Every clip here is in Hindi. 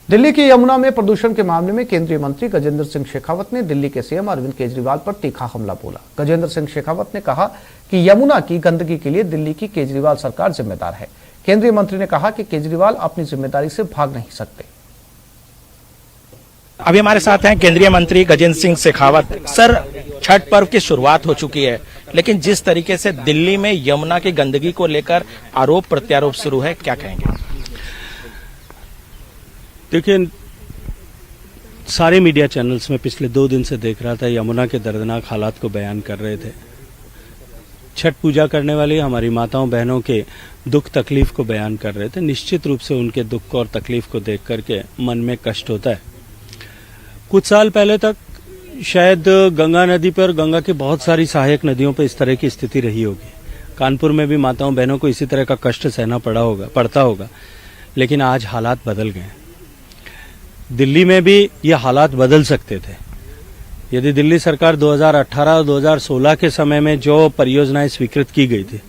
दिल्ली की यमुना में प्रदूषण के मामले में केंद्रीय मंत्री गजेंद्र सिंह शेखावत ने दिल्ली के सीएम अरविंद केजरीवाल पर तीखा हमला बोला। गजेंद्र सिंह शेखावत ने कहा कि यमुना की गंदगी के लिए दिल्ली की केजरीवाल सरकार जिम्मेदार है। केंद्रीय मंत्री ने कहा कि केजरीवाल अपनी जिम्मेदारी से भाग नहीं सकते। अभी हमारे साथ हैं केंद्रीय मंत्री गजेंद्र सिंह शेखावत। सर, छठ पर्व की शुरुआत हो चुकी है, लेकिन जिस तरीके से दिल्ली में यमुना की गंदगी को लेकर आरोप प्रत्यारोप शुरू है, क्या कहेंगे? देखिए, सारे मीडिया चैनल्स में पिछले 2 दिन से देख रहा था, यमुना के दर्दनाक हालात को बयान कर रहे थे। छठ पूजा करने वाली हमारी माताओं बहनों के दुख तकलीफ को बयान कर रहे थे। निश्चित रूप से उनके दुख और तकलीफ को देख करके मन में कष्ट होता है। कुछ साल पहले तक शायद गंगा नदी पर, गंगा की बहुत सारी सहायक नदियों पर इस तरह की स्थिति रही होगी। कानपुर में भी माताओं बहनों को इसी तरह का कष्ट सहना पड़ता होगा, लेकिन आज हालात बदल गए। दिल्ली में भी ये हालात बदल सकते थे यदि दिल्ली सरकार 2018 और 2016 के समय में जो परियोजनाएं स्वीकृत की गई थी,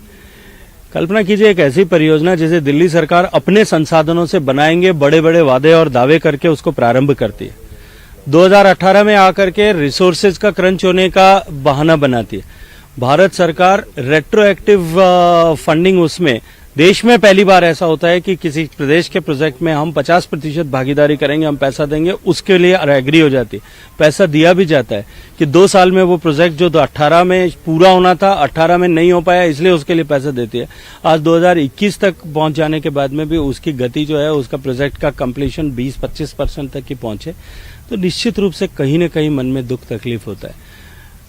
कल्पना कीजिए एक ऐसी परियोजना जिसे दिल्ली सरकार अपने संसाधनों से बनाएंगे, बड़े बड़े वादे और दावे करके उसको प्रारंभ करती है। 2018 में आकर के रिसोर्सेज का क्रंच होने का बहाना बनाती है। भारत सरकार रेट्रोएक्टिव फंडिंग, उसमें देश में पहली बार ऐसा होता है कि किसी प्रदेश के प्रोजेक्ट में हम 50% भागीदारी करेंगे, हम पैसा देंगे, उसके लिए एग्री हो जाती है। पैसा दिया भी जाता है कि 2 साल में वो प्रोजेक्ट जो 18 में पूरा होना था, 18 में नहीं हो पाया, इसलिए उसके लिए पैसा देती है। आज 2021 तक पहुंच जाने के बाद में भी उसकी गति जो है, उसका प्रोजेक्ट का कंप्लीशन 20-25% तक ही पहुंचे, तो निश्चित रूप से कहीं न कहीं मन में दुख तकलीफ होता है।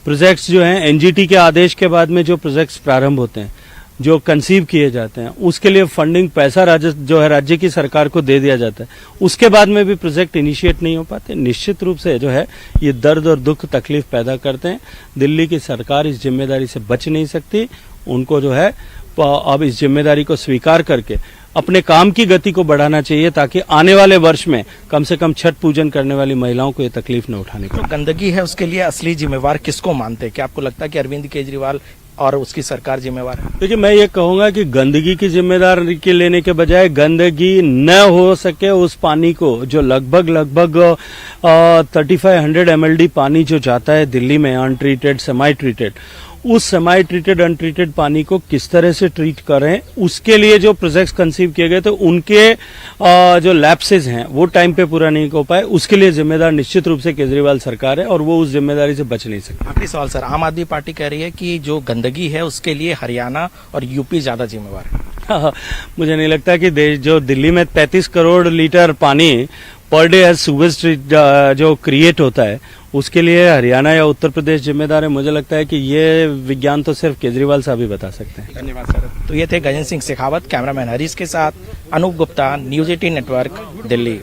प्रोजेक्ट्स जो हैं, एनजीटी के आदेश के बाद में जो प्रोजेक्ट्स प्रारंभ होते हैं, जो कंसीव किए जाते हैं, उसके लिए फंडिंग पैसा राज्य की सरकार को दे दिया जाता है। उसके बाद में भी प्रोजेक्ट इनिशिएट नहीं हो पाते। निश्चित रूप से जो है ये दर्द और दुख तकलीफ पैदा करते हैं। दिल्ली की सरकार इस जिम्मेदारी से बच नहीं सकती। उनको जो है अब इस जिम्मेदारी को स्वीकार करके अपने काम की गति को बढ़ाना चाहिए, ताकि आने वाले वर्ष में कम से कम छठ पूजन करने वाली महिलाओं को ये तकलीफ न उठानी पड़े। तो गंदगी है, उसके लिए असली जिम्मेवार किसको मानते हैं? क्या आपको लगता है कि अरविंद केजरीवाल और उसकी सरकार जिम्मेवार है? देखिए, मैं ये कहूंगा कि गंदगी की जिम्मेदारी के लेने के बजाय गंदगी न हो सके उस पानी को, जो लगभग 3500 MLD पानी जो जाता है दिल्ली में अनट्रीटेड, सेमी ट्रीटेड, उस सेमी ट्रीटेड अनट्रीटेड पानी को किस तरह से ट्रीट करें, उसके लिए जो प्रोजेक्ट्स कंसीव किए गए थे, उनके जो लैप्सेज हैं वो टाइम पे पूरा नहीं हो पाए। उसके लिए जिम्मेदार निश्चित रूप से केजरीवाल सरकार है और वो उस जिम्मेदारी से बच नहीं सकती। आखिरी सवाल सर, आम आदमी पार्टी कह रही है कि जो गंदगी है उसके लिए हरियाणा और यूपी ज्यादा जिम्मेवार है। मुझे नहीं लगता कि जो दिल्ली में 33 करोड़ लीटर पानी पर डे सूवेज जो क्रिएट होता है, उसके लिए हरियाणा या उत्तर प्रदेश जिम्मेदार है। मुझे लगता है कि ये विज्ञान तो सिर्फ केजरीवाल साहब ही बता सकते हैं। धन्यवाद सर। तो ये थे गजेंद्र सिंह शेखावत। कैमरामैन हरीश के साथ Anoop Gupta, news 18 network, Delhi.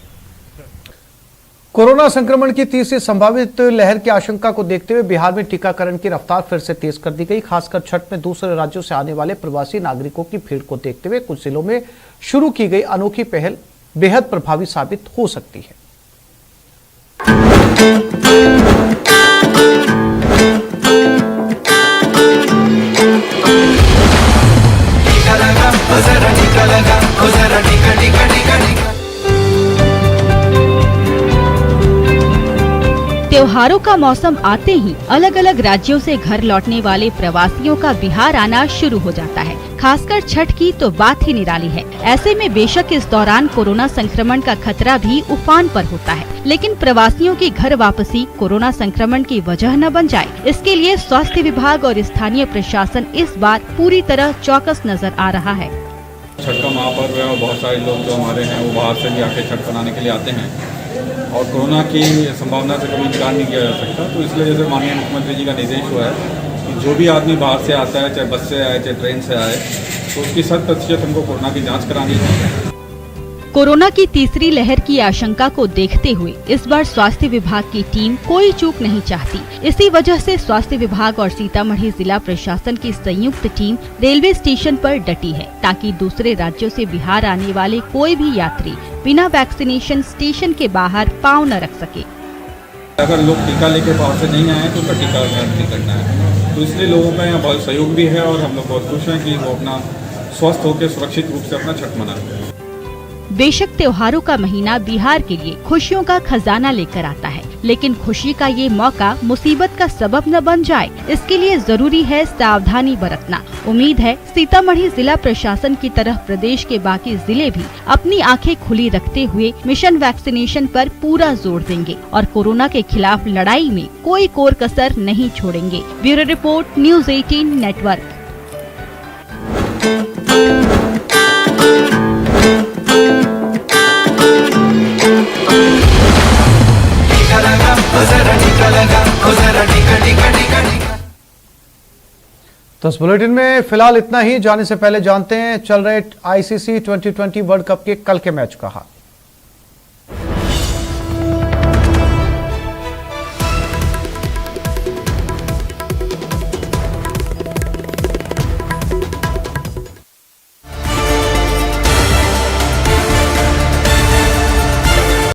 Corona संक्रमण की तीसरी संभावित लहर की आशंका को देखते हुए बिहार में टीकाकरण की रफ्तार फिर से तेज कर दी गई। खासकर छठ में दूसरे राज्यों से आने वाले प्रवासी नागरिकों की भीड़ को देखते हुए कुछ जिलों में शुरू की गई अनोखी पहल बेहद प्रभावी साबित हो सकती है। त्योहारों का मौसम आते ही अलग अलग राज्यों से घर लौटने वाले प्रवासियों का बिहार आना शुरू हो जाता है। खासकर छठ की तो बात ही निराली है। ऐसे में बेशक इस दौरान कोरोना संक्रमण का खतरा भी उफान पर होता है, लेकिन प्रवासियों की घर वापसी कोरोना संक्रमण की वजह न बन जाए, इसके लिए स्वास्थ्य विभाग और स्थानीय प्रशासन इस बार पूरी तरह चौकस नजर आ रहा है। छठ का महापर्व है और बहुत सारे लोग जो हमारे हैं वो बाहर से भी आके छठ मनाने के लिए आते हैं और कोरोना की संभावना से कभी इनकार नहीं किया जा सकता। तो इसलिए जैसे माननीय मुख्यमंत्री जी का निर्देश हुआ है कि जो भी आदमी बाहर से आता है, चाहे बस से आए चाहे ट्रेन से आए, तो उसकी 100% हमको कोरोना की जांच करानी है। कोरोना की तीसरी लहर की आशंका को देखते हुए इस बार स्वास्थ्य विभाग की टीम कोई चूक नहीं चाहती। इसी वजह से स्वास्थ्य विभाग और सीतामढ़ी जिला प्रशासन की संयुक्त टीम रेलवे स्टेशन पर डटी है, ताकि दूसरे राज्यों से बिहार आने वाले कोई भी यात्री बिना वैक्सीनेशन स्टेशन के बाहर पाँव न रख सके। अगर लोग टीका लेके बाहर से नहीं आए तो उनका टीकाकरण नहीं करना है। तो इसलिए लोगों का यहाँ बहुत सहयोग भी है और हम लोग बहुत खुश हैं कि वो अपना स्वस्थ होकर सुरक्षित रूप से अपना छठ मनाएं। बेशक त्योहारों का महीना बिहार के लिए खुशियों का खजाना लेकर आता है, लेकिन खुशी का ये मौका मुसीबत का सबब न बन जाए, इसके लिए जरूरी है सावधानी बरतना। उम्मीद है सीतामढ़ी जिला प्रशासन की तरह प्रदेश के बाकी जिले भी अपनी आंखें खुली रखते हुए मिशन वैक्सीनेशन पर पूरा जोर देंगे और कोरोना के खिलाफ लड़ाई में कोई कोर कसर नहीं छोड़ेंगे। Bureau report, news 18 network. तो इस बुलेटिन में फिलहाल इतना ही। जाने से पहले जानते हैं चल रहे ICC T20 वर्ल्ड कप के कल के मैच का हाल।